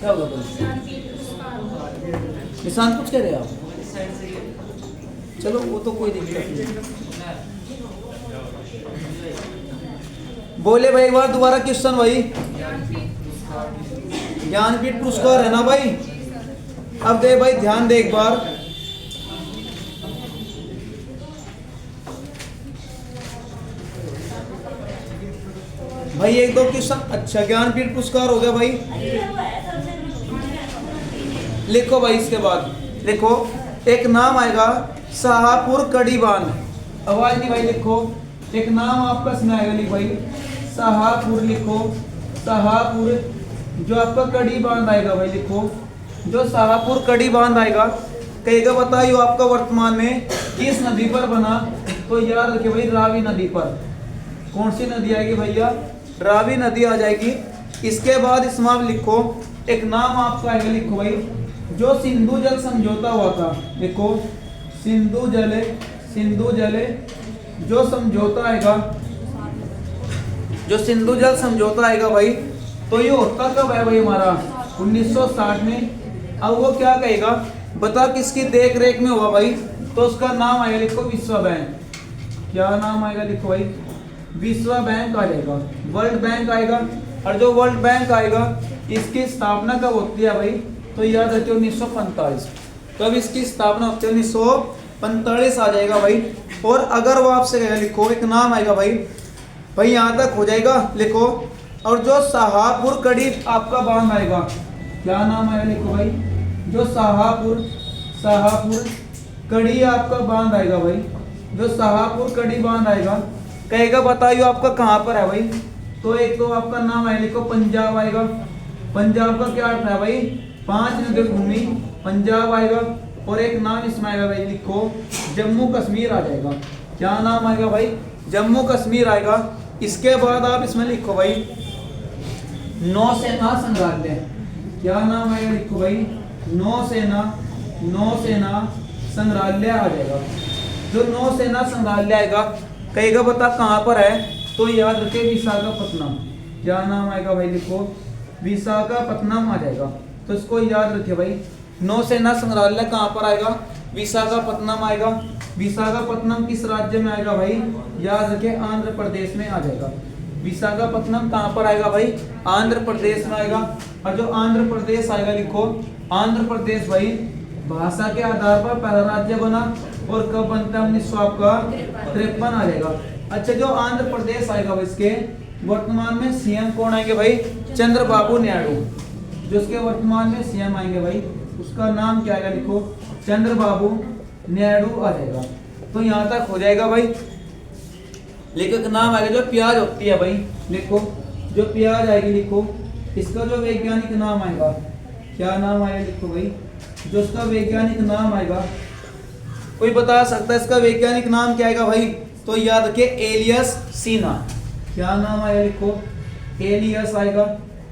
क्या होगा बोल? निशान कुछ कह रहे हैं आप? चलो वो तो कोई दिक्कत नहीं। बोले भाई एक बार दोबारा क्वेश्चन भाई। ज्ञानपीठ पुरस्कार है ना भाई? अब दे भाई ध्यान दे एक बार। भाई एक दो क्वेश्चन। अच्छा ज्ञानपीठ पुरस्कार हो गया भाई। लिखो भाई इसके बाद लिखो एक नाम आएगा शाहपुर कड़ी बांध। आवाज नहीं भाई। लिखो एक नाम आपका सुनाएगा। लिख भाई शाहपुर। लिखो शाहपुर जो आपका कड़ी बांध आएगा भाई। लिखो जो शाहपुर कड़ी बांध आएगा कहेगा बताइए आपका वर्तमान में किस नदी पर बना? तो याद रखिए भाई रावी नदी पर। कौन सी नदी आएगी भैया? रावी नदी आ जाएगी। इसके बाद इसमें आप लिखो एक नाम आपका आएगा। लिखो भाई जो सिंधु जल समझौता हुआ था। लिखो सिंधु जल जो समझौता आएगा, जो सिंधु जल समझौता आएगा भाई, तो ये होता कब है भाई? हमारा 1960 में। अब वो क्या कहेगा बता किसकी देख रेख में हुआ भाई? तो उसका नाम आएगा। लिखो विश्व बैंक। क्या नाम आएगा? लिखो भाई विश्व बैंक आ जाएगा। वर्ल्ड बैंक आएगा। और जो वर्ल्ड बैंक आएगा इसकी स्थापना कब होती है भाई? तो याद रखिए 1945। कब इसकी स्थापना होती है? 1945 आ जाएगा भाई। और अगर वो आपसे कहेगा लिखो एक नाम आएगा भाई यहाँ तक हो जाएगा। लिखो और जो शाहपुर कड़ी आपका बांध आएगा क्या नाम आएगा? लिखो भाई जो शाहपुर कड़ी आपका बांध आएगा भाई। जो शाहपुर कड़ी बांध आएगा कहेगा बताइए आपका कहाँ पर है भाई? तो एक तो आपका नाम है। लिखो पंजाब आएगा। पंजाब का क्या अर्थ है भाई? 5 नदी भूमि पंजाब आएगा। और एक नाम इसमें आएगा भाई। लिखो जम्मू कश्मीर आ जाएगा। क्या नाम आएगा भाई? जम्मू कश्मीर आएगा। इसके बाद आप इसमें लिखो भाई नौसेना संग्रहालय। क्या नाम आएगा? लिखो भाई नौसेना संग्रहालय आ जाएगा। जो नौसेना संग्रहालय आएगा कहेगा बता कहाँ पर है? तो याद रखिए विशाखापट्टनम। क्या नाम आएगा भाई? लिखो विशाखापट्टनम आ जाएगा। तो इसको याद रखिए भाई नौसेना संग्रहालय कहाँ पर आएगा? विशाखापट्टनम आएगा। विशाखापट्टनम किस राज्य में आएगा भाई? याद रखिए आंध्र प्रदेश में आ जाएगा। विशाखापट्टनम कहाँ पर आएगा भाई? आंध्र प्रदेश में आएगा। और जो आंध्र प्रदेश आएगा लिखो आंध्र प्रदेश भाई भाषा के आधार पर पहला राज्य बना। और कब बनता है? 1953 आ जाएगा। अच्छा जो आंध्र प्रदेश आएगा इसके वर्तमान में सीएम कौन आएंगे भाई? चंद्रबाबू नायडू। जो इसके वर्तमान में सीएम आएंगे भाई उसका नाम क्या आएगा? लिखो चंद्रबाबू नायडू आ जाएगा। तो यहाँ तक हो जाएगा भाई। लेखक नाम आएगा जो प्याज होती है भाई। लिखो जो प्याज आएगी। लिखो इसका जो वैज्ञानिक नाम आएगा क्या नाम आएगा? लिखो भाई जो इसका वैज्ञानिक नाम आएगा कोई बता सकता है इसका वैज्ञानिक नाम क्या आएगा भाई? तो याद रखिए एलियस सीना। क्या नाम आएगा? लिखो एलियस आएगा।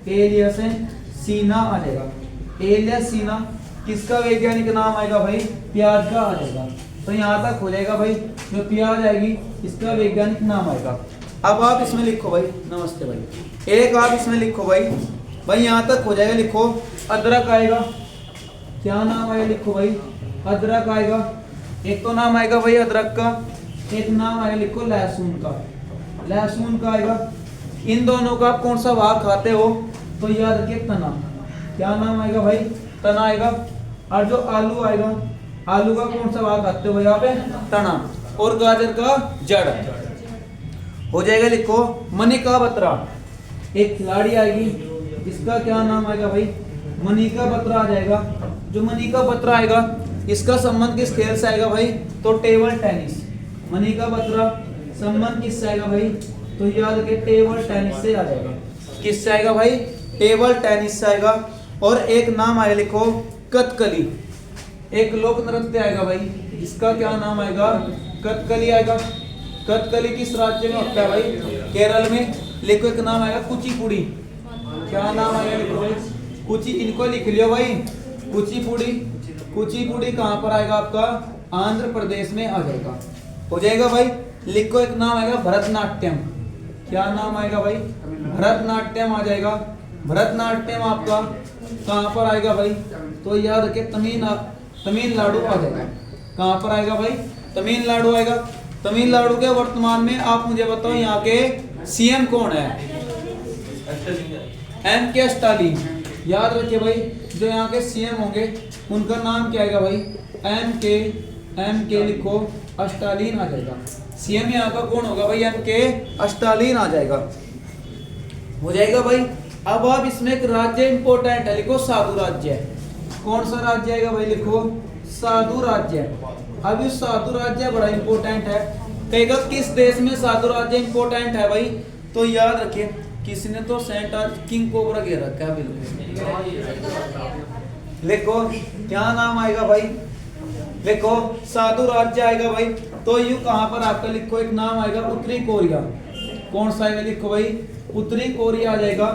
एलियस सीना आ जाएगा। एलियस सीना किसका वैज्ञानिक नाम आएगा भाई? प्याज का आ जाएगा। तो यहाँ तक हो जाएगा भाई जो प्याज आएगी इसका वैज्ञानिक नाम आएगा। अब आप इसमें लिखो भाई नमस्ते भाई। एक आप इसमें लिखो भाई यहाँ तक हो जाएगा। लिखो अदरक आएगा। क्या नाम आएगा? लिखो भाई अदरक आएगा। एक तो नाम आएगा भाई अदरक का। एक नाम आएगा लिखो लहसुन का। लहसुन का आएगा। इन दोनों का आप कौन सा भाग खाते हो? तो याद रखिए तना। क्या नाम आएगा भाई? तना आएगा। और जो आलू आएगा आलू का कौन सा भाग खाते हो यहाँ पे? तना। और गाजर का जड़ हो जाएगा। लिखो मनिका बत्रा। एक खिलाड़ी आएगी इसका क्या नाम आएगा भाई? मनिका बत्रा आ जाएगा। जो मनिका बत्रा आएगा इसका संबंध किस खेल से आएगा भाई? तो टेबल टेनिस। मनिका बत्रा संबंध किससे आएगा भाई? तो याद रखिए टेबल टेनिस से आ जाएगा। किससे आएगा भाई? टेबल टेनिस से आएगा। और एक नाम आएगा लिखो कथकली। एक लोक नृत्य आएगा भाई इसका क्या नाम आएगा? कथकली आएगा। कथकली किस राज्य में होता है भाई? केरल में। लिखो एक नाम आएगा कुचिपुड़ी। क्या नाम आएगा? लिखो भाई कुची। इनको लिख लियो भाई कुचिपुड़ी। कुचिपुड़ी कहाँ पर आएगा आपका? आंध्र प्रदेश में आ जाएगा। हो जाएगा भाई। लिखो एक नाम आएगा भरतनाट्यम। क्या नाम आएगा भाई? भरतनाट्यम आ जाएगा। भरतनाट्यम आपका कहाँ पर आएगा भाई? तो याद रखिए तमिलनाडु आ जाएगा। कहाँ पर आएगा भाई? तमिलनाडु आएगा। तमिलनाडु के वर्तमान में आप मुझे बताओ यहाँ के सीएम कौन है? M.K. स्टालिन। याद रखिए भाई, जो यहाँ के सीएम होंगे उनका नाम क्या आएगा भाई? M.K. लिखो, स्टालिन आ जाएगा। सीएम यहाँ का कौन होगा भाई? M.K. स्टालिन आ जाएगा। हो जाएगा भाई। अब आप इसमें एक राज्य इंपोर्टेंट है, लिखो साधु राज्य। कौन सा राज्य आएगा भाई? लिखो साधु राज्य। अब इस साधु राज्य बड़ा इंपोर्टेंट है। कहेगा किस देश में साधु राज्य इंपोर्टेंट है भाई? तो याद रखिए, किसी ने तो सेंट किंग कोबरा घेर रखा है बिल्कुल। लिखो क्या नाम आएगा भाई? लिखो साधु राज्य आएगा भाई। तो यू कहां पर आपका लिखो एक नाम आएगा, उत्तरी कोरिया। कौन सा आएगा? लिखो भाई उत्तरी कोरिया आ जाएगा।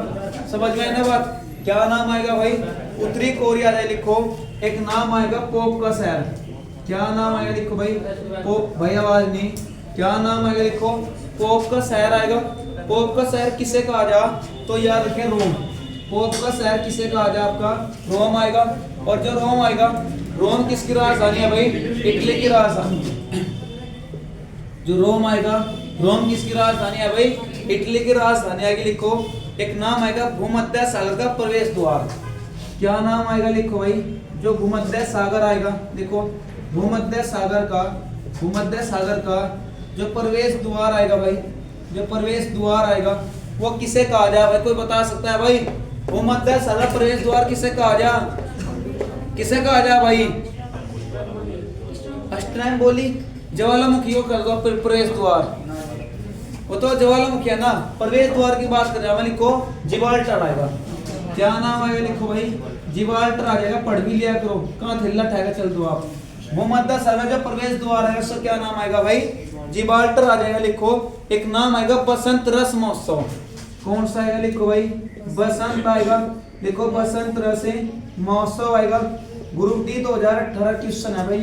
समझ में आए ना बात? क्या नाम आएगा भाई? उत्तरी कोरिया आ जाए। लिखो एक नाम आएगा पोप का शहर। क्या नाम आएगा? लिखो भाई पोप। भाई आवाज नहीं। क्या नाम आएगा? लिखो पोप का शहर आएगा। पोप का शहर किसे कहा जा? तो याद रखें रोम। पोप का शहर किसे कहा जा? आपका रोम आएगा। और जो रोम आएगा, रोम किसकी राजधानी है भाई? इटली की राजधानी। जो रोम आएगा, रोम किसकी राजधानी है भाई? इटली की राजधानी आएगी। लिखो एक नाम आएगा भूमध्य सागर का प्रवेश द्वार। क्या नाम आएगा? लिखो भाई जो भूमध्य सागर आएगा। देखो भूमध्य सागर का जो प्रवेश द्वार आएगा भाई, जो प्रवेश द्वार आएगा वो किसे कहा जा भाई? कोई बता सकता है भाई? भूमध्य सागर प्रवेश द्वार किसे कहा जा? किसे कहा जा भाई? अष्टनायन बोली ज्वालामुखी को कर दो प्रवेश द्वार। वो तो ज्वालामुखी है ना। प्रवेश द्वार की बात कर रहा है। लिखो जिब्राल्टर आएगा। क्या नाम आएगा? लिखो भाई जिब्राल्टर आ जाएगा। पढ़ भी लिया करो, कहाँ थिल्ला ठहरेगा चल दो आप। भूमध्य सागर जो प्रवेश द्वार है उसका क्या नाम आएगा भाई? जिब्राल्टर आ जाएगा। लिखो एक नाम आएगा बसंत रस महोत्सव। कौन सा आएगा? लिखो भाई बसंत आएगा। लिखो बसंत रस महोत्सव आएगा। ग्रुप डी 2018 क्वेश्चन है भाई।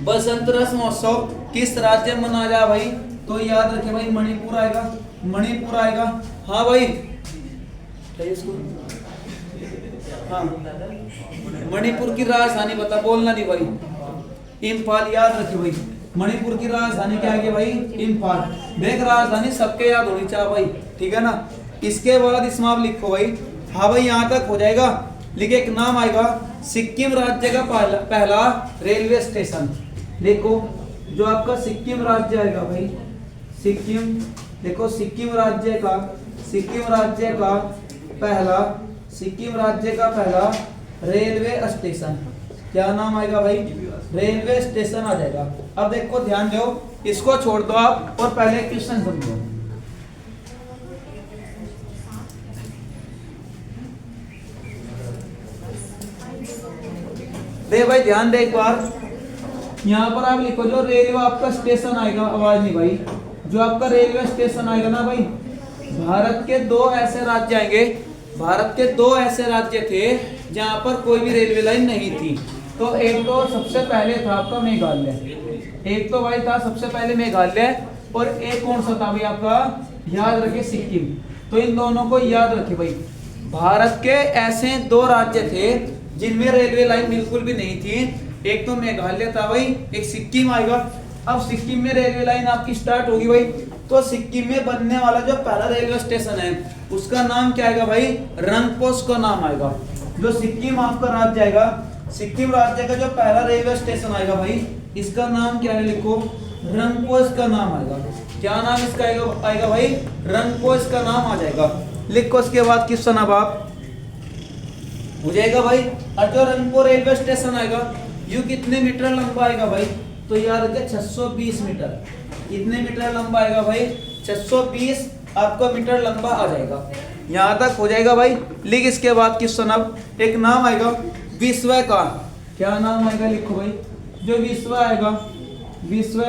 बसंत रस महोत्सव किस राज्य में मनाया जा भाई? तो याद रखे भाई मणिपुर आएगा। मणिपुर आएगा। हाँ भाई हाँ मणिपुर की राजधानी बता, बोलना नहीं भाई। इम्फाल। याद रखे भाई मणिपुर की राजधानी क्या है भाई? इम्फाल। देख राजधानी सबके याद होनी चाहिए भाई, ठीक है ना। इसके बाद इसमें आप लिखो भाई। हाँ भाई यहाँ तक हो जाएगा। लिखे एक नाम आएगा सिक्किम राज्य का पहला रेलवे स्टेशन। देखो जो आपका सिक्किम राज्य आएगा भाई, सिक्किम। देखो सिक्किम राज्य का पहला रेलवे स्टेशन क्या नाम आएगा भाई? रेलवे स्टेशन आ जाएगा। अब देखो ध्यान दो, इसको छोड़ दो आप और पहले क्वेश्चन समझो। दे भाई ध्यान दे एक बार। यहाँ पर आप लिखो जो रेलवे आपका स्टेशन आएगा। आवाज नहीं भाई। जो आपका रेलवे स्टेशन आएगा ना भाई, भारत के दो ऐसे राज्य आएंगे। भारत के दो ऐसे राज्य थे जहां पर कोई भी रेलवे लाइन नहीं थी। तो एक तो सबसे पहले था आपका मेघालय। एक तो भाई था सबसे पहले मेघालय, और एक कौन सा था भाई आपका? याद रखिए सिक्किम। तो इन दोनों को याद रखिए भाई। भारत के ऐसे दो राज्य थे जिनमें रेलवे लाइन बिल्कुल भी नहीं थी। एक तो मेघालय था भाई, एक सिक्किम आएगा। अब सिक्किम में रेलवे लाइन आपकी स्टार्ट होगी भाई। तो सिक्किम में बनने वाला जो पहला रेलवे स्टेशन है उसका नाम क्या आएगा भाई? रंगपोस का नाम आएगा। जो सिक्किम आपका राज्य आएगा, सिक्किम राज्य का जो पहला रेलवे स्टेशन आएगा भाई, इसका नाम क्या है? लिखो रंगपोस का नाम आएगा। क्या नाम इसका आएगा भाई? रंगपोस का नाम आ जाएगा। लिखो उसके बाद क्वेश्चन अब आप हो जाएगा भाई। और जो रंगपुर रेलवे स्टेशन आएगा यू कितने मीटर लंबा आएगा भाई? तो यार 620 मीटर। कितने मीटर लंबा आएगा भाई? 620 आपका मीटर लंबा आ जाएगा। यहाँ तक हो जाएगा भाई। लिख इसके बाद क्वेश्चन अब एक नाम आएगा विश्व का। क्या नाम आएगा? लिखो भाई जो विश्व आएगा, विश्व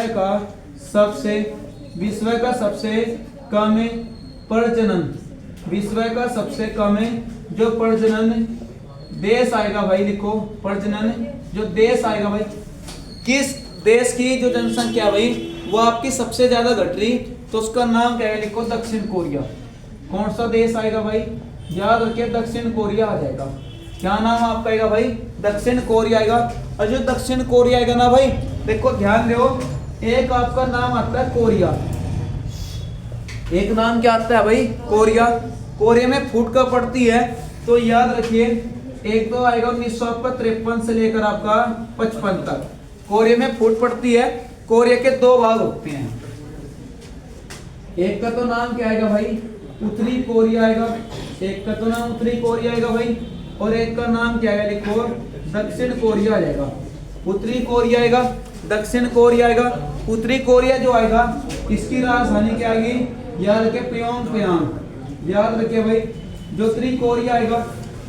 का सबसे कम प्रजनन, विश्व का सबसे कम जो प्रजनन देश आएगा भाई। लिखो प्रजनन जो देश आएगा भाई, किस देश की जो जनसंख्या भाई वो आपकी सबसे ज्यादा घट रही, तो उसका नाम क्या है? लिखो दक्षिण कोरिया। कौन सा देश आएगा भाई? याद रखिए दक्षिण कोरिया आ जाएगा। क्या नाम आपका आएगा भाई? दक्षिण कोरिया आएगा। और जो दक्षिण कोरिया आएगा ना भाई, देखो ध्यान दो, एक आपका नाम आता है कोरिया, एक नाम क्या आता है भाई? कोरिया। कोरिया में फुट कब पड़ती है? तो याद रखिए, एक तो आएगा 1953 से लेकर आपका 55 तक कोरिया में फुट पड़ती है। कोरिया के दो भाग होते हैं, एक का तो नाम क्या आएगा भाई? उत्तरी कोरिया आएगा, एक का तो नाम उत्तरी कोरिया आएगा भाई, और एक का नाम क्या है? लिखो दक्षिण कोरिया आ जाएगा। उत्तरी कोरिया आएगा, दक्षिण कोरिया आएगा। उत्तरी कोरिया जो आएगा, इसकी राजधानी क्या आएगी? याद रखिए प्योंगयांग। याद रखिए भाई, जो उत्तरी कोरिया आएगा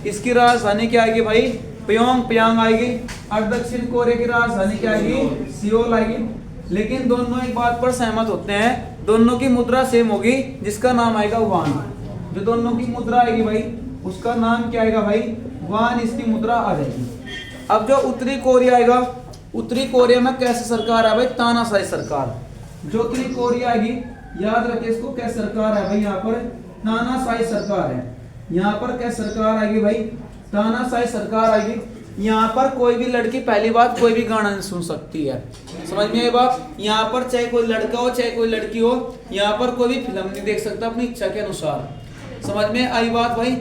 इसकी राजधानी क्या आएगी भाई? प्योंगयांग आएगी। और दक्षिण कोरिया की राजधानी क्या आएगी? सियोल आएगी। लेकिन दोनों एक बात पर सहमत होते हैं, दोनों की मुद्रा सेम होगी, जिसका नाम आएगा वान। जो दोनों की मुद्रा आएगी भाई, उसका नाम क्या आएगा भाई? वान, इसकी मुद्रा आ जाएगी। अब जो उत्तरी कोरिया आएगा, उत्तरी कोरिया में कैसे सरकार है भाई? तानाशाही सरकार। जो उत्तरी कोरिया आएगी, याद रखिए इसको, क्या सरकार है भाई? यहाँ पर तानाशाही सरकार है। यहाँ पर क्या सरकार आएगी भाई? तानाशाही सरकार आएगी। यहाँ पर कोई भी लड़की, पहली बात, कोई भी गाना नहीं सुन सकती है, समझ में आई बात? यहाँ पर चाहे कोई लड़का हो चाहे कोई लड़की हो, यहाँ पर कोई भी फिल्म नहीं देख सकता अपनी इच्छा के अनुसार। समझ में आई बात भाई?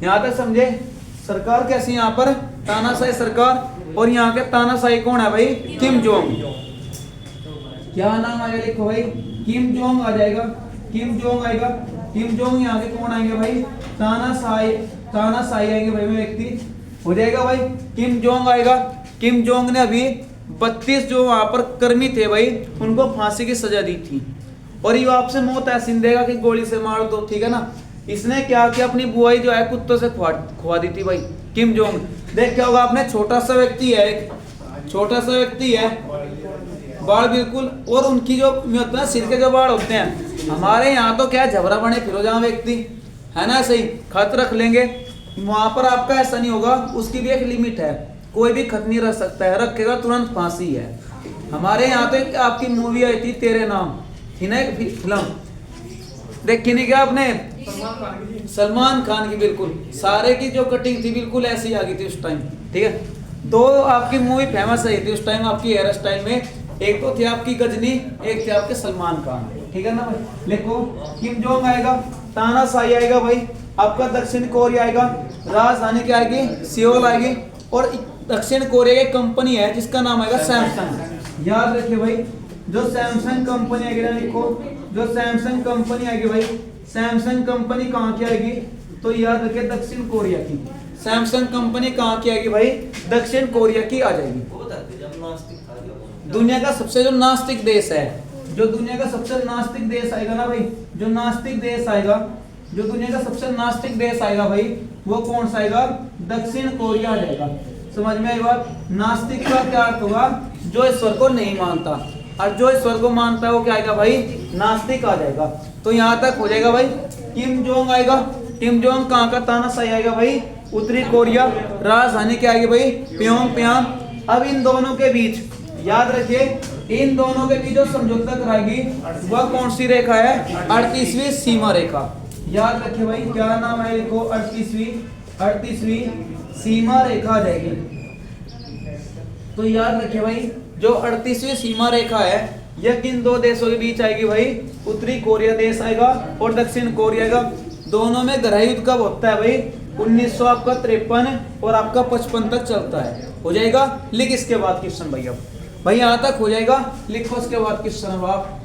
यहाँ तक समझे? सरकार कैसी यहाँ पर? तानाशाही सरकार। और यहाँ के तानाशाही कौन है भाई? Kim Jong. क्या नाम आएगा? लिखो भाई, किम जोंग आ जाएगा। किम जोंग आएगा। किम जोंग यहाँ के कौन आएंगे भाई? तानाशाही आएंगे भाई, व्यक्ति हो जाएगा भाई। किम जोंग आएगा। किम जोंग ने अभी 32 जो वहां पर कर्मी थे भाई, उनको फांसी की सजा दी थी, और ये आपसे मौत ऐसी देगा कि गोली से मार दो, ठीक है ना? इसने क्या किया? अपनी बुआई जो है कुत्तों से खुआ दी थी भाई, किम जोंग। देख क्या होगा आपने, छोटा सा व्यक्ति है, एक छोटा सा व्यक्ति है, बाल बिल्कुल, और उनकी जो होता है सिर के जो बाल होते हैं, हमारे यहाँ तो क्या झबरा बने फिरो जहाँ व्यक्ति है ना, सही खत रख लेंगे। वहां पर आपका ऐसा नहीं होगा, उसकी भी एक लिमिट है, कोई भी खत नहीं रख सकता है, रखेगा तुरंत फांसी है। हमारे यहाँ तो एक आपकी मूवी आई थी तेरे नाम, थी ना एक फिल्म, देखी नहीं क्या आपने? सलमान खान की, बिल्कुल सारे की जो कटिंग थी बिल्कुल ऐसी आ गई थी उस टाइम, ठीक है? दो आपकी मूवी फेमस आई थी उस टाइम आपकी हेयर स्टाइल में, एक तो थी आपकी गजनी, एक थे आपके सलमान खान, ठीक है ना भाई? लिखो, किम जोंग आएगा, तानाशाही आएगा भाई, आपका दक्षिण कोरिया आएगा, राजधानी क्या आएगी? सियोल आएगी। और दक्षिण कोरिया की कंपनी है जिसका नाम आएगा सैमसंग। याद रखिए भाई, जो सैमसंग कंपनी आएगी ना, लिखो, जो सैमसंग कंपनी आएगी भाई, सैमसंग कंपनी कहाँ की आएगी? तो याद रखिए दक्षिण कोरिया की। सैमसंग कंपनी कहाँ की आएगी भाई? दक्षिण कोरिया की आ जाएगी। दुनिया का सबसे जो नास्तिक देश है, जो दुनिया का सबसे नास्तिक देश आएगा ना भाई, जो नास्तिक देश आएगा, जो दुनिया का सबसे नास्तिक देश आएगा भाई, वो कौन सा आएगा? दक्षिण कोरिया आ जाएगा। समझ में आई बात? नास्तिक का क्या अर्थ होगा? जो ईश्वर को नहीं मानता, और जो ईश्वर को मानता है वो क्या आएगा भाई? नास्तिक आ जाएगा। तो यहाँ तक हो जाएगा भाई। किम जोंग आएगा, किम जोंग कहाँ का? तानाशाही आएगा भाई, उत्तरी कोरिया, राजधानी क्या आएगी भाई? प्योंगयांग। अब इन दोनों के बीच, याद रखिए, इन दोनों के बीच जो समझौता कराएगी वह कौन सी रेखा है? 38वीं सीमा रेखा। याद रखिए भाई, क्या नाम है? लिखो, 38वीं सीमा रेखा आ जाएगी। तो याद रखिए भाई, जो 38वीं सीमा रेखा है, यह किन दो देशों के बीच आएगी भाई? उत्तरी कोरिया देश आएगा और दक्षिण कोरिया का। दोनों में गृह युद्ध कब होता है भाई? 1953 और आपका 55 तक चलता है। हो जाएगा? लिख इसके बाद क्वेश्चन भैया, भाई यहाँ तक हो जाएगा, लिखो उसके बाद क्वेश्चन। आप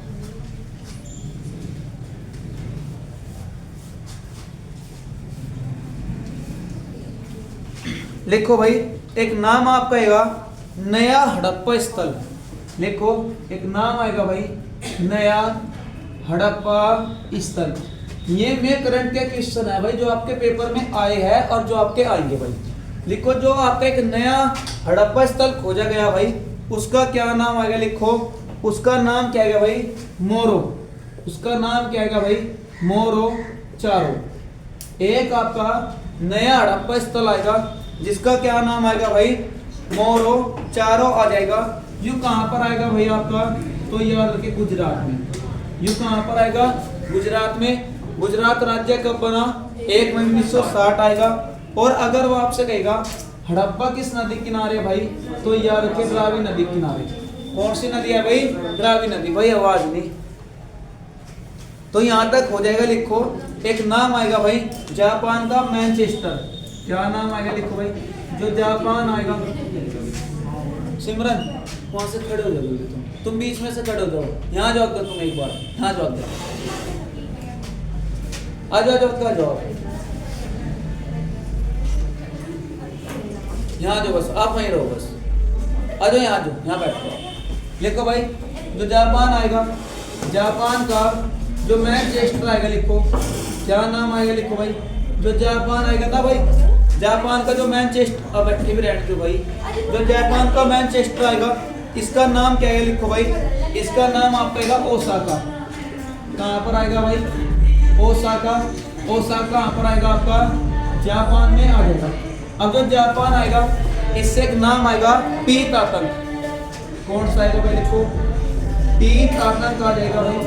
लिखो भाई, एक नाम आपका आएगा नया हड़प्पा स्थल। लिखो, एक नाम आएगा भाई नया हड़प्पा स्थल। ये में करंट के क्वेश्चन है भाई, जो आपके पेपर में आए हैं और जो आपके आएंगे भाई। लिखो, जो आपका एक नया हड़प्पा स्थल खोजा गया भाई, उसका क्या नाम आएगा? लिखो, उसका नाम क्या आएगा भाई? मोरो। उसका नाम क्या आएगा भाई? मोरो चारो। एक आपका नया हड़प्पा स्थल आएगा जिसका क्या नाम आएगा भाई? मोरो चारो आ जाएगा। यू कहाँ पर आएगा भाई आपका? तो याद रखिए, गुजरात में। यू कहाँ पर आएगा? गुजरात में। गुजरात राज्य कब बना? 1 मई 1960 आएगा। और अगर वो आपसे कहेगा हड़प्पा किस नदी किनारे भाई, तो याद रखिए द्रावी नदी किनारे। कौन सी नदी है भाई? द्रावी नदी। भाई आवाज नहीं, तो यहां तक हो जाएगा। लिखो एक नाम आएगा भाई जापान का मैनचेस्टर। क्या नाम आएगा? लिखो भाई जो जापान आएगा। सिमरन वहां से खड़े हो जाओगे तुम बीच में से खड़े हो जाओ। यहाँ जाओ तुम एक बार, यहाँ जाओ, आ जाओ जाओ जाओ, यहाँ जो बस आप वहीं रहो, बस आ जाओ, यहाँ जाओ, यहाँ बैठो। लिखो भाई जो जापान आएगा, जापान का जो मैनचेस्टर आएगा। लिखो क्या नाम आएगा? लिखो भाई जो जापान आएगा ना भाई, जापान का जो मैनचेस्टर, अब बैठे भी रहने दो भाई, जो जापान का मैनचेस्टर आएगा इसका नाम क्या है? लिखो भाई इसका नाम आपका आएगा ओसाका। कहाँ पर आएगा भाई? ओसाका। ओसाका कहाँ पर आएगा आपका? जापान में आ जाएगा। अब जो जापान आएगा इससे एक नाम आएगा पीत आतंक। कौन सा आएगा भाई? लिखो पीत आतंक आ जाएगा भाई।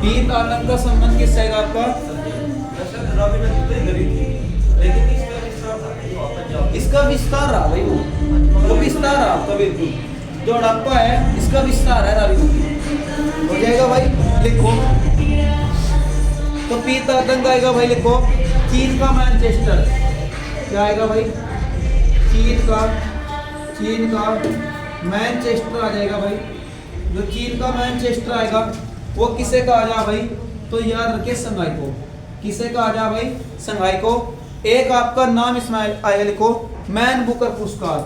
पीत आतंक का संबंध किससे आएगा आपका? इसका विस्तार रहा भाई, वो विस्तार रहा आपका, बिल्कुल जो हड़प्पा है इसका विस्तार है रावी नदी। हो जाएगा भाई। लिखो तो पीत आतंक आएगा भाई। लिखो चीन का मैनचेस्टर। क्या आएगा भाई? चीन का मैनचेस्टर आ जाएगा भाई। जो चीन का मैनचेस्टर आएगा वो किसे कहा जा भाई? तो याद रखिए संघाई को। किसे कहा जा भाई? संघाई को। एक आपका नाम इसमें आएगा। लिखो मैन बुकर पुरस्कार।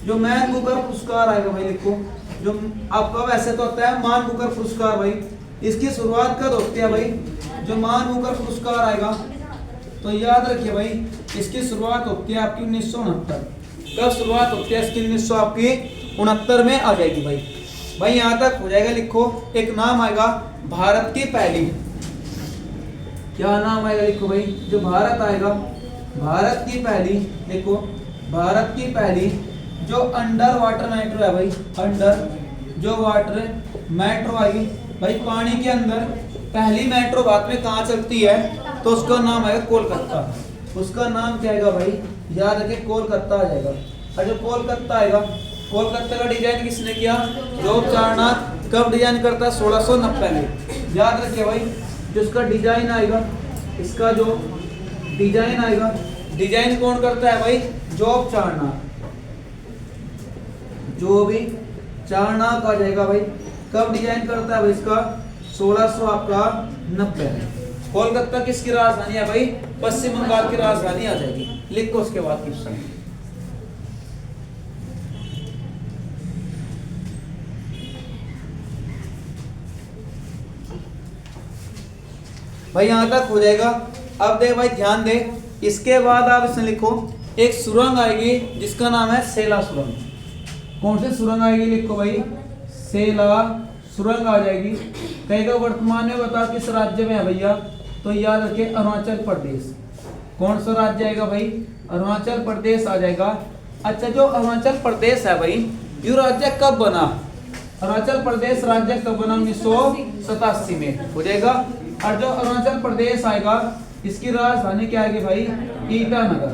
जो मैन बुकर पुरस्कार आएगा भाई, लिखो जो आपका वैसे तो होता है मान बुकर पुरस्कार भाई, इसकी शुरुआत कब होती है भाई? जो मान बुकर पुरस्कार आएगा तो याद रखिए भाई इसकी शुरुआत होती है आपकी 1969। कब शुरुआत होती है इसकी? 1969 में आ जाएगी भाई। भाई यहाँ तक हो जाएगा। लिखो एक नाम आएगा भारत की पहली। क्या नाम आएगा? लिखो भाई जो भारत आएगा, भारत की पहली। लिखो भारत की पहली जो अंडर वाटर मेट्रो है भाई। अंडर जो वाटर मेट्रो आएगी भाई, पानी के अंदर पहली मेट्रो भारत में कहाँ चलती है? तो उसका नाम आएगा कोलकाता। उसका नाम क्या आएगा भाई? याद रखिए कोलकाता आ जाएगा। और जो कोलकाता आएगा, कोलकाता का डिजाइन किसने किया? जोग चारनाथ। कब डिजाइन करता है? 1690 में। याद रखिए भाई जो इसका डिजाइन आएगा, इसका जो डिजाइन आएगा, डिजाइन कौन करता है भाई? जोग चारनाथ। जो भी चारनाथ आ जाएगा भाई। कब डिजाइन करता है भाई इसका? 1690 में। कोलकाता किसकी राजधानी है भाई? पश्चिम बंगाल की राजधानी आ जाएगी। लिखो उसके बाद क्वेश्चन। भाई यहां तक हो जाएगा। अब दे भाई ध्यान दे, इसके बाद आप इसमें लिखो एक सुरंग आएगी जिसका नाम है सेला सुरंग। कौन सी सुरंग आएगी? लिखो भाई सेला सुरंग आ जाएगी। कहेगा वर्तमान में बता किस राज्य में है भैया? तो याद रखिए अरुणाचल प्रदेश। कौन सा राज्य आएगा भाई? अरुणाचल प्रदेश आ जाएगा। अच्छा जो अरुणाचल प्रदेश है भाई, ये राज्य कब बना? अरुणाचल प्रदेश राज्य कब बना? 1987 में हो जाएगा। और जो अरुणाचल प्रदेश आएगा इसकी राजधानी क्या आएगी भाई? ईटानगर।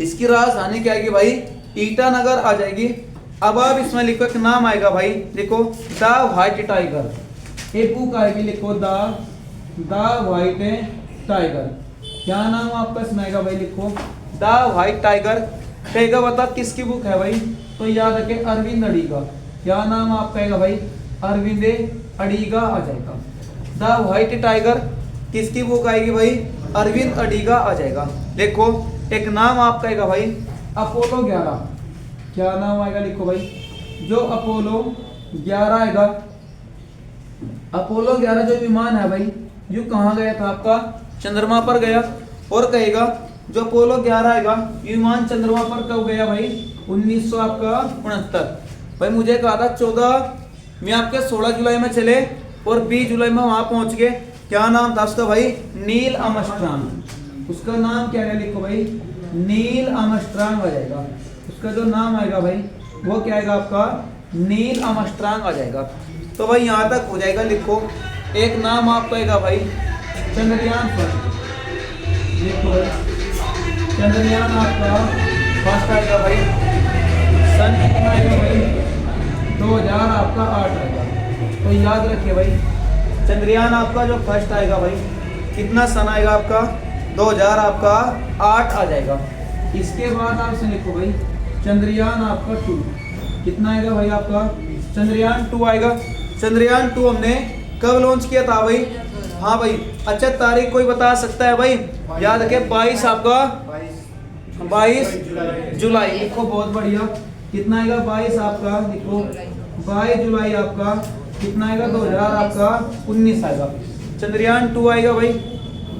इसकी राजधानी क्या आएगी भाई? ईटानगर आ जाएगी। अब आप इसमें लिखो एक नाम आएगा भाई। लिखो द व्हाइट टाइगर। एक बुक आएगी। लिखो द व्हाइट टाइगर। क्या नाम आपका इसमें आएगा भाई? लिखो द व्हाइट टाइगर। कहेगा बता किसकी बुक है भाई? तो याद रखे अरविंद अडिगा। क्या नाम आपका आएगा भाई? अरविंद अडिगा आ जाएगा। द व्हाइट टाइगर किसकी बुक आएगी भाई? अरविंद अडिगा आ जाएगा। देखो एक नाम आपका आएगा भाई अपोलो 11। क्या नाम आएगा? लिखो भाई जो अपोलो 11 आएगा, अपोलो 11 जो विमान है भाई, ये कहाँ गया था आपका? चंद्रमा पर गया। और कहेगा जो अपोलो 11 आएगा विमान चंद्रमा पर कब गया भाई? 1969। भाई मुझे कहा था 14 में आपके 16 जुलाई में चले और 20 जुलाई में वहां पहुंच गए। क्या नाम था उसका भाई? Neil Armstrong. उसका नाम क्या है? लिखो भाई नील आर्मस्ट्रांग आ जाएगा। उसका जो नाम आएगा भाई वो क्या आएगा आपका? नील आर्मस्ट्रांग आ जाएगा। तो भाई यहाँ तक हो जाएगा। लिखो एक नाम आपका आएगा भाई चंद्रयान फर्स्ट। देखो चंद्रयान आपका फर्स्ट आएगा भाई, सन कितना आएगा भाई 2000 आपका 8 आएगा। तो याद रखिए भाई चंद्रयान आपका जो फर्स्ट आएगा भाई कितना सन आएगा आपका 2000 आपका 8 आ जाएगा। इसके बाद आपसे लिखो भाई चंद्रयान आपका 2 कितना आएगा भाई आपका चंद्रयान 2 आएगा। चंद्रयान 2 हमने कब लॉन्च किया था भाई? हाँ भाई, अच्छा तारीख कोई बता सकता है भाई? याद रखे 22 आपका 22 जुलाई लिखो, बहुत बढ़िया। कितना आएगा 22 आपका लिखो 22 जुलाई आपका कितना आएगा 2000 आपका 19 आएगा। चंद्रयान 2 आएगा भाई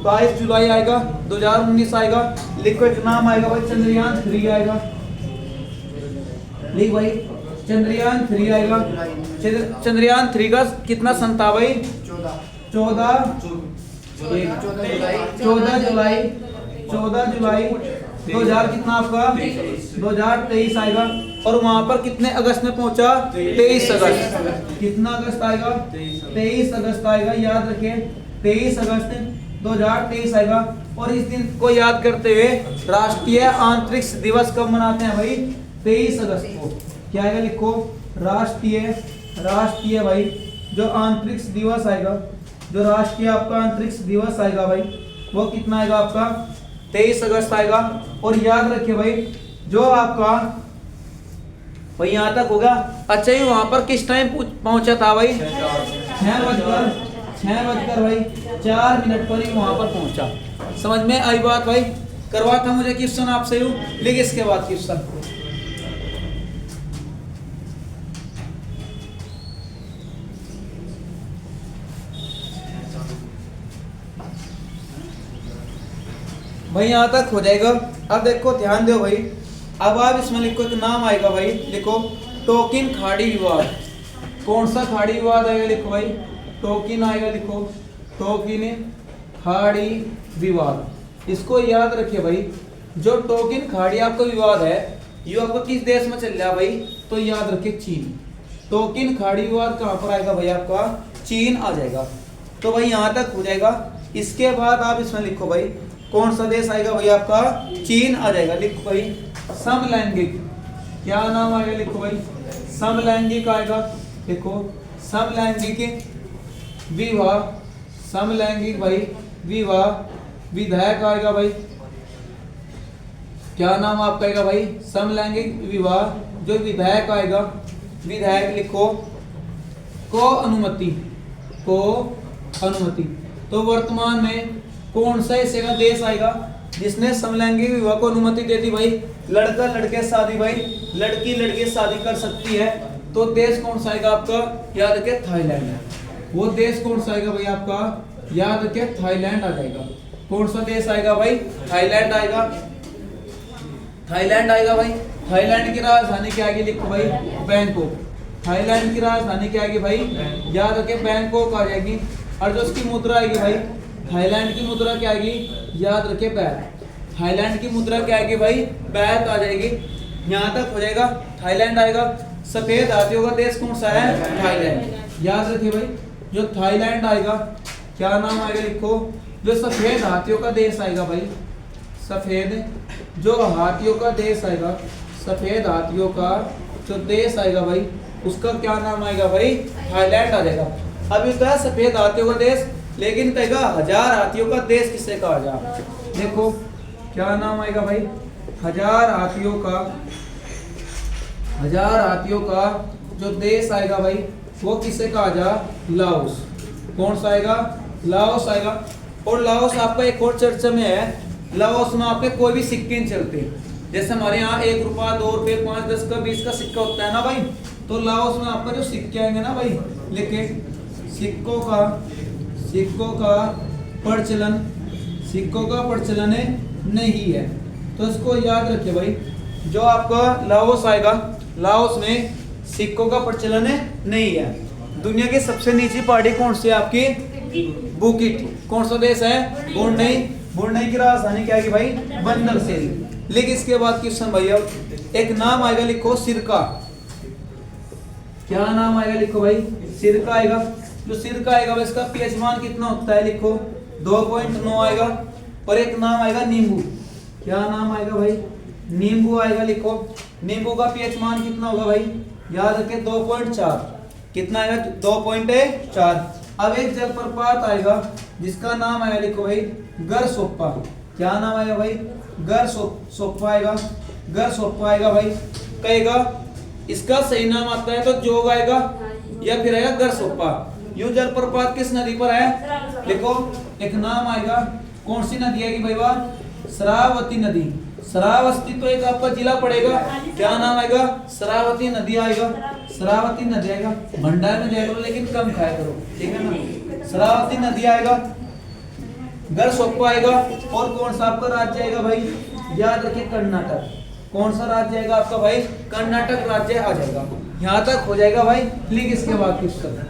22 जुलाई आएगा 2019 आएगा। लिखो एक नाम आएगा भाई चंद्रयान 3 आएगा। लिख भाई चंद्रयान 3 आएगा। चंद्रयान 3 का कितना सन था भाई 14 जुलाई 2000 कितना आपका 2023 आएगा। और वहां पर कितने अगस्त में पहुंचा 23 अगस्त। कितना अगस्त आएगा 23 अगस्त आएगा। याद रखें 23 अगस्त 2023 आएगा। और इस दिन को याद करते हुए राष्ट्रीय अंतरिक्ष दिवस कब मनाते हैं भाई 23 अगस्त को। क्या आएगा लिखो राष्ट्रीय भाई जो अंतरिक्ष दिवस आएगा, जो राष्ट्रीय आपका अंतरिक्ष दिवस आएगा भाई वो कितना आएगा आपका 23 अगस्त आएगा। और याद रखिए भाई जो आपका भाई यहाँ तक होगा। अच्छा ही वहां पर किस टाइम पहुंचा था भाई 6 बजकर भाई 4 मिनट पर ही वहां पर पहुंचा। समझ में आई बात भाई? करवा था मुझे क्वेश्चन आपसे यूं, लेकिन इसके बाद क्वेश्चन भाई यहाँ तक हो जाएगा। अब देखो ध्यान दो भाई, अब आप इसमें लिखो एक नाम आएगा भाई, लिखो टोकिन खाड़ी विवाद। कौन सा खाड़ी विवाद आएगा लिखो भाई टोकिन आएगा। लिखो टोकिन खाड़ी विवाद। इसको याद रखिए भाई जो टोकिन खाड़ी आपका विवाद है ये आपको किस देश में चल रहा है भाई? तो याद रखिए चीन। टोकिन खाड़ी विवाद कहाँ पर आएगा भाई आपका चीन आ जाएगा। तो भाई यहाँ तक हो जाएगा। इसके बाद आप इसमें लिखो भाई कौन सा देश आएगा भाई आपका चीन आ जाएगा। लिखो भाई समलैंगिक। क्या नाम आएगा लिखो भाई समलैंगिक आएगा। देखो समलैंगिक विवाह, समलैंगिक भाई विवाह विधायक आएगा भाई। क्या नाम आपका आएगा भाई समलैंगिक विवाह जो विधायक आएगा। विधायक लिखो को अनुमति तो वर्तमान में कौन सा ऐसे का देश आएगा जिसने समलैंगिक विवाह को अनुमति दे दी भाई? लड़का लड़के शादी भाई, लड़की लड़के शादी कर सकती है। तो देश कौन सा आएगा आपका? याद रखिए थाईलैंड है। वो देश कौन सा आएगा भाई आपका? याद रखिए थाईलैंड आ जाएगा। कौन सा देश आएगा भाई? थाईलैंड आएगा। थाईलैंड आएगा भाई। थाईलैंड की राजधानी क्या आएगी लिखो भाई बैंकॉक। थाईलैंड की राजधानी क्या आएगी भाई? याद रखिए बैंकॉक आ जाएगी। और जो उसकी मुद्रा आएगी भाई थाईलैंड की मुद्रा क्या आएगी? याद रखिए बैत। थाईलैंड की मुद्रा क्या आएगी भाई? बैत आ जाएगी। यहाँ तक हो जाएगा। थाईलैंड आएगा। सफेद हाथियों का देश कौन सा है? थाईलैंड। याद रखिए भाई जो थाईलैंड आएगा क्या नाम आएगा लिखो जो सफेद हाथियों का देश आएगा भाई। सफेद जो हाथियों का देश आएगा, सफेद हाथियों का जो देश आएगा भाई उसका क्या नाम आएगा भाई? थाईलैंड आ जाएगा। अभी तो है सफेद हाथियों का देश, लेकिन कहेगा 1000 हाथियों का देश किसे कहा जा? देखो क्या नाम आएगा भाई 1000 हाथियों का जो देश आएगा भाई वो किसे कहा जा? लाओस। कौन सा आएगा? लाओस आएगा। और लाओस आपका एक और चर्चा में है, लाओस में आपके कोई भी सिक्के नहीं चलते। जैसे हमारे यहाँ 1 रुपया 2 रुपये 5 10 का 20 का सिक्का होता है ना भाई, तो लाओस में आपका जो सिक्के आएंगे ना भाई लिखे सिक्कों का प्रचलन नहीं है। तो इसको याद रखिए भाई जो आपका लाओस आएगा, लाओस में सिक्कों का प्रचलन नहीं है। दुनिया की सबसे नीची पहाड़ी कौन सी है आपकी? बुकिट। कौन सा देश है? ब्रुनेई की राजधानी क्या है भाई? बंदर सेल। लेकिन इसके बाद क्वेश्चन भैया एक नाम आएगा लिखो सिरका। क्या नाम आएगा लिखो भाई? सिरका आएगा। जो सिर का आएगा इसका पीएच मान कितना होता है, लिखो 2.9 आएगा। और एक नाम आएगा नींबू, क्या नाम आएगा भाई, नींबू आएगा। लिखो नींबू का पीएच मान कितना होगा भाई, याद रखें 2.4, कितना आएगा 2.4। अब एक जलप्रपात आएगा जिसका नाम आएगा, लिखो भाई गरसोप्पा, क्या नाम आएगा भाई, गरसोप्पा आएगा, गरसोप्पा आएगा भाई। कहेगा इसका सही नाम आता है तो जोग आएगा या फिर आएगा गरसोप्पा। यूं जलप्रपात किस नदी पर है, लिखो एक नाम आएगा, कौन सी नदी आएगी भाई, वह शरावती नदी। शरावती तो एक आपका जिला पड़ेगा, क्या नाम आएगा, शरावती नदी आएगा, शरावती नदी आएगा। भंडार में जाया करो लेकिन कम खाया करो, ठीक है ना। शरावती नदी आएगा, गरसोप्पा आएगा। और कौन सा आपका राज्य आएगा भाई, याद रखिए कर्नाटक। कौन सा राज्य आएगा आपका भाई, कर्नाटक राज्य आ जाएगा। यहाँ तक हो जाएगा भाई, लिख इसके बाद की उत्तर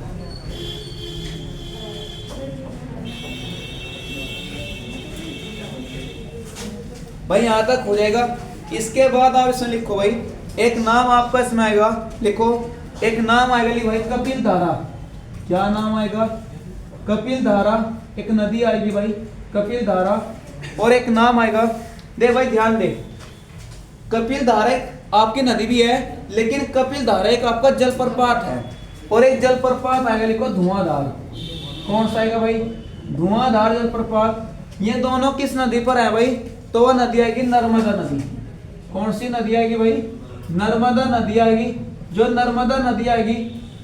भाई, यहाँ तक हो जाएगा। इसके बाद आप इसमें लिखो भाई, एक नाम आपका इसमें आएगा, लिखो एक नाम आएगा भाई कपिल धारा, क्या नाम आएगा, कपिल धारा। एक नदी आएगी भाई कपिल धारा। और एक नाम आएगा, दे भाई ध्यान दे, कपिल धारा एक आपकी नदी भी है लेकिन कपिल धारा एक आपका जलप्रपात है। और एक जलप्रपात आएगा, लिखो धुआंधार। कौन सा आएगा भाई, धुआंधार जलप्रपात। ये दोनों किस नदी पर है भाई, तो वह नदी आएगी नर्मदा नदी। कौन सी नदी आएगी भाई, नर्मदा नदी आएगी। जो नर्मदा नदी आएगी,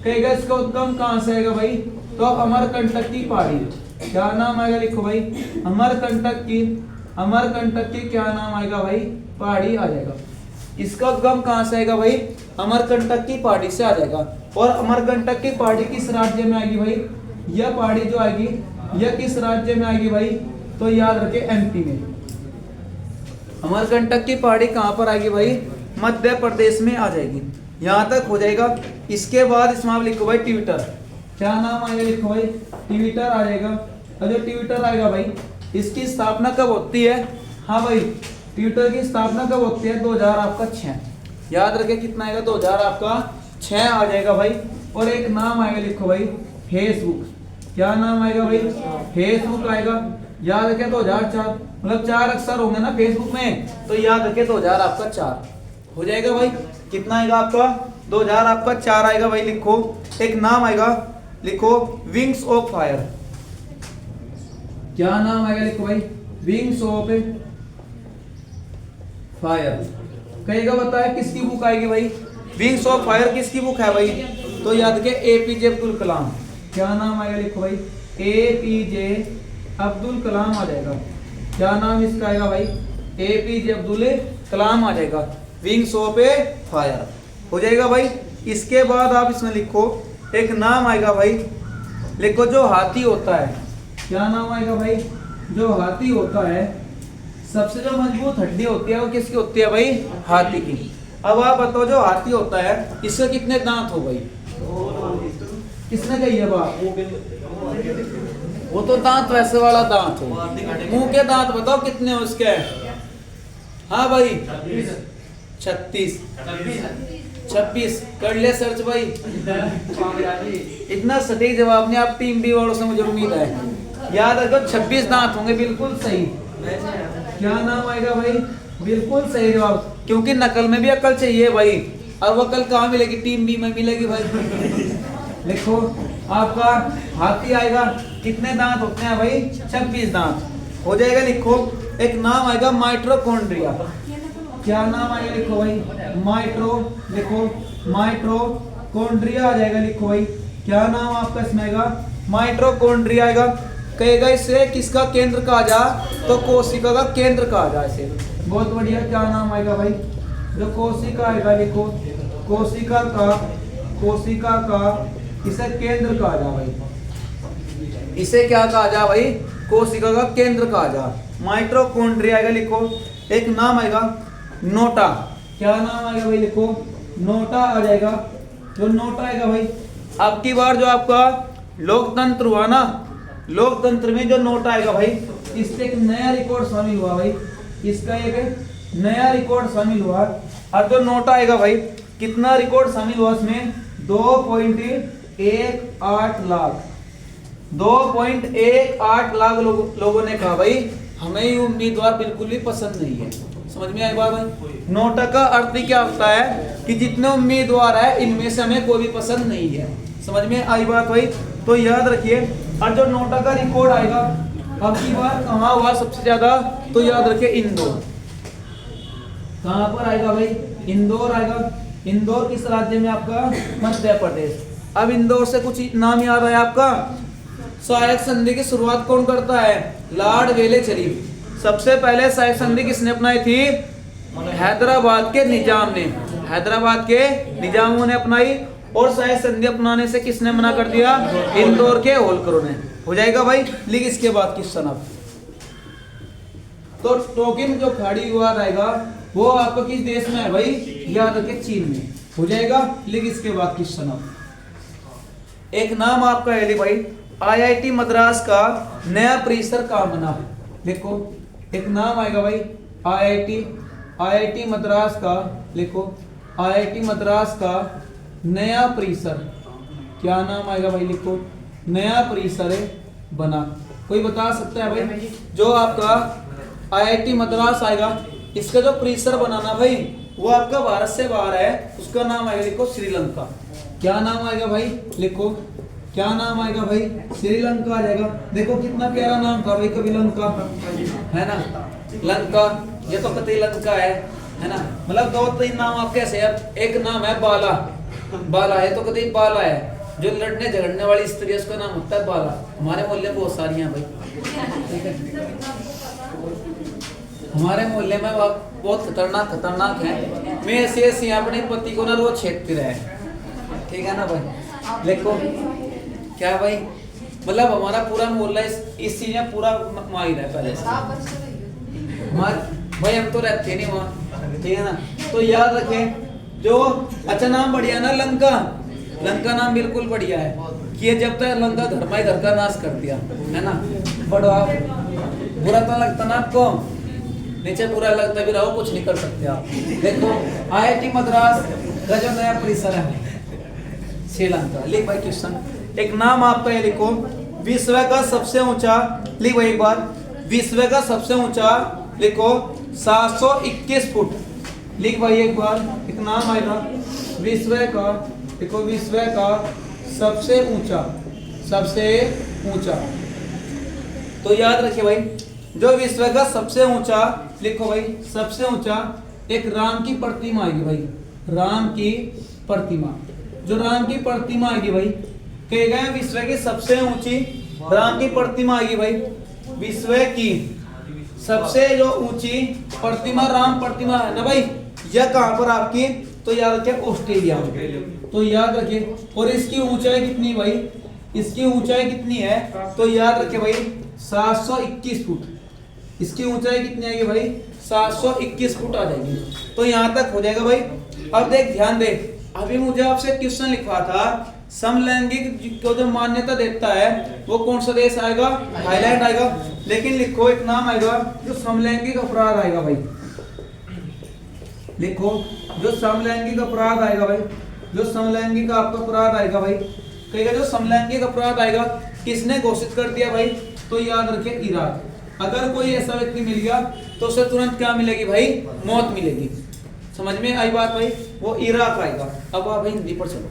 कहेगा इसका उद्गम कहां से आएगा भाई, तो अमरकंटक की पहाड़ी, क्या नाम आएगा, लिखो भाई अमरकंटक की, अमरकंटक की क्या नाम आएगा भाई, पहाड़ी आ जाएगा। इसका उद्गम कहां से आएगा भाई, अमरकंटक की पहाड़ी से आ जाएगा। और अमरकंटक की पहाड़ी किस राज्य में आएगी भाई, यह पहाड़ी जो आएगी यह किस राज्य में आएगी भाई, तो याद रखे एमपी में। अमरकंटक की पहाड़ी कहां पर आएगी भाई, मध्य प्रदेश में आ जाएगी। यहां तक हो जाएगा। इसके बाद इसमें आप लिखो भाई ट्विटर, क्या नाम आएगा, लिखो भाई ट्विटर आ जाएगा। और जो ट्विटर आएगा भाई, इसकी स्थापना कब होती है, हाँ भाई ट्विटर की स्थापना कब होती है, 2006। याद रखे कितना आएगा, 2006 आ जाएगा भाई। और एक नाम आएगा, लिखो भाई फेसबुक, क्या नाम आएगा भाई, फेसबुक आएगा। याद रखे 2004, मतलब 4 अक्षर होंगे ना फेसबुक में, तो याद रखे 2000 आपका 4 हो जाएगा भाई। कितना आएगा आपका, 2000 आपका 4 आएगा भाई। लिखो एक नाम आएगा, लिखो विंग्स ऑफ फायर, क्या नाम आएगा, लिखो भाई विंग्स ऑफ फायर। कहेगा बताया किसकी बुक आएगी भाई, विंग्स ऑफ फायर किसकी बुक है भाई, तो याद रखे एपीजे अब्दुल कलाम, क्या नाम आएगा, लिखो भाई एपीजे अब्दुल कलाम आ जाएगा। क्या नाम इसका आएगा भाई, एपीजे अब्दुल कलाम आ जाएगा। विंग्स ऑफ ए फायर हो जाएगा भाई। इसके बाद आप इसमें लिखो एक नाम आएगा भाई, लिखो जो हाथी होता है, क्या नाम आएगा भाई, जो हाथी होता है, सबसे जो मजबूत हड्डी होती है वो किसकी होती है भाई, हाथी की। अब आप बताओ जो हाथी होता है इसके कितने दांत हो भाई, किसने कही है बात, वो तो दांत वैसे वाला दांत हो, मुंह के दांत बताओ कितने हो उसके, हाँ भाई 36 कर ले सर्च भाई। इतना सटीक जवाब नहीं, आप टीम बी वालों से मुझे उम्मीद है। याद रखो 26 दांत होंगे, बिल्कुल सही। क्या नाम आएगा भाई, बिल्कुल सही जवाब, क्योंकि नकल में भी अकल चाहिए भाई। अब अकल कहाँ मिलेगी, टीम बी में मिलेगी भाई। लिखो आपका हाथी आएगा, कितने दांत होते हैं भाई, 26 दांत हो जाएगा। लिखो एक नाम आएगा माइटोकॉन्ड्रिया, क्या नाम आएगा, लिखो भाई लिखो माइटोकॉन्ड्रिया आ जाएगा। लिखो भाई क्या नाम आपका इसमें आएगा, माइटोकॉन्ड्रिया आएगा। कहेगा इसे किसका केंद्र कहा जा, तो कोशिका का केंद्र कहा जा इसे। बहुत बढ़िया, क्या नाम आएगा भाई, जो कोशिका आएगा, लिखो कोशिका का इसे केंद्र कहा जा भाई, इसे क्या कहा जा भाई, कोशिका का केंद्र कहा जा, माइटोकॉन्ड्रिया आएगा। लिखो एक नाम आएगा नोटा, क्या नाम आएगा भाई, लिखो नोटा आ जाएगा। जो नोटा आएगा भाई, आपकी बार जो आपका लोकतंत्र हुआ ना, लोकतंत्र में जो नोटा आएगा भाई, इससे एक नया रिकॉर्ड शामिल हुआ भाई, इसका एक नया रिकॉर्ड शामिल हुआ। और जो नोटा आएगा भाई, कितना रिकॉर्ड शामिल हुआ इसमें, 2.18 लाख, 2.18 लाख लोगों ने कहा भाई हमें ये उम्मीदवार बिल्कुल भी पसंद नहीं है। समझ में आई बात भाई? नोटा का अर्थ ही क्या होता है कि जितने उम्मीदवार है इनमें से हमें कोई भी पसंद नहीं है। समझ में आई बात भाई? तो याद रखिए, और जो नोटा का रिकॉर्ड आएगा अब की बार कहाँ हुआ सबसे ज्यादा, तो याद रखिए इंदौर। कहाँ पर आएगा भाई? इंदौर आएगा। इंदौर किस राज्य में? आपका मध्य प्रदेश। अब इंदौर से कुछ नाम याद आया आपका? सहायक संधि की शुरुआत कौन करता है? Lord Wellesley. सबसे पहले सहायक संधि किसने अपनाई थी? हैदराबाद के निजाम ने। हैदराबाद के निजामों ने अपनाई। और सहायक संधि अपनाने से किसने मना कर दिया? इंदौर के होलकरों ने। हो जाएगा भाई? लिख इसके बाद क्वेश्चन अब। तो टोकिन जो खाड़ी विवाद आएगा वो आपका किस देश में है भाई? याद रखिए चीन में। हो जाएगा? लिख इसके बाद क्वेश्चन अब। एक नाम आपका है भाई, आईआईटी मद्रास का नया परिसर कहाँ बना? देखो एक नाम आएगा भाई, आईआईटी मद्रास का। लिखो आईआईटी मद्रास का नया परिसर, क्या नाम आएगा भाई? लिखो नया परिसर बना। कोई बता सकता है भाई? जो आपका आईआईटी मद्रास आएगा इसका जो परिसर बनाना भाई वो आपका भारत से बाहर है, उसका नाम आएगा लिखो श्रीलंका। क्या नाम आएगा भाई? लिखो क्या नाम आएगा भाई? श्रीलंका आ जाएगा। देखो कितना प्यारा नाम था भाई, कभी लंका है ना, लंका, ये तो कतई लंका है ना। मतलब दो तीन नाम आप कैसे है? एक नाम है बाला, बाला है तो कतई बाला है, जो लड़ने झगड़ने वाली स्त्री है उसका नाम होता है बाला। हमारे मोहल्ले में बहुत सारी हैं भाई, ठीक है? हमारे मोहल्ले में बहुत खतरनाक है। मैं ऐसे अपने पति को ना रोज छेड़ती रहे, ठीक है ना भाई? देखो क्या भाई, मतलब हमारा पूरा मोहल्ला इस चीज में पूरा माहिर है पहले से। भाई हम तो रहते नहीं वहाँ, ठीक है ना? तो याद रखें जो अच्छा नाम बढ़िया ना, लंका। लंका नाम बिल्कुल बढ़िया है कि ये जब तक लंका घर का नाश कर दिया है ना। बड़ा बुरा तो लगता ना आपको, नीचे बुरा लगता भी रहो, कुछ नहीं कर सकते आप। देखो आईआईटी मद्रास का जो नया परिसर है श्रीलंका। लिख भाई क्वेश्चन, एक नाम आपका ये लिखो, विश्व का सबसे ऊंचा, लिख भाई एक बार, विश्व का सबसे ऊंचा लिखो 721 फुट। लिख भाई एक बार, एक नाम आएगा विश्व का, लिखो विश्व का सबसे ऊंचा, सबसे ऊंचा। तो याद रखिए भाई, जो विश्व का सबसे ऊंचा, लिखो भाई सबसे ऊंचा, एक राम की प्रतिमा आएगी भाई, राम की प्रतिमा। जो राम की प्रतिमा आएगी भाई, कहे गए विश्व की सबसे ऊंची राम की प्रतिमा आएगी भाई, विश्व की सबसे जो ऊंची प्रतिमा राम प्रतिमा है ना भाई, यह कहां पर आपकी? तो याद रखिए ऑस्ट्रेलिया में। तो याद रखिए, और इसकी ऊंचाई कितनी भाई? इसकी ऊंचाई कितनी है? तो याद रखिए भाई 721 फुट। इसकी ऊंचाई कितनी आएगी भाई? 721 फुट आ जाएगी। तो यहां तक हो जाएगा भाई। अब देख ध्यान दे, अभी मुझे आपसे क्वेश्चन लिखवा था, समलैंगिक को जो मान्यता देता है वो कौन सा देश आएगा? थाईलैंड आएगा। लेकिन लिखो एक नाम आएगा जो समलैंगिक अपराध आएगा भाई, लिखो जो समलैंगिक अपराध आएगा भाई, जो समलैंगिक आपका अपराध आएगा भाई, कहेगा जो समलैंगिक अपराध आएगा किसने घोषित कर दिया भाई? तो याद रखिए इराक। अगर कोई ऐसा व्यक्ति मिल गया तो उसे तुरंत क्या मिलेगी भाई? मौत मिलेगी। समझ में आई बात भाई? वो इराक आएगा। अब आप हिंदी पर चलो।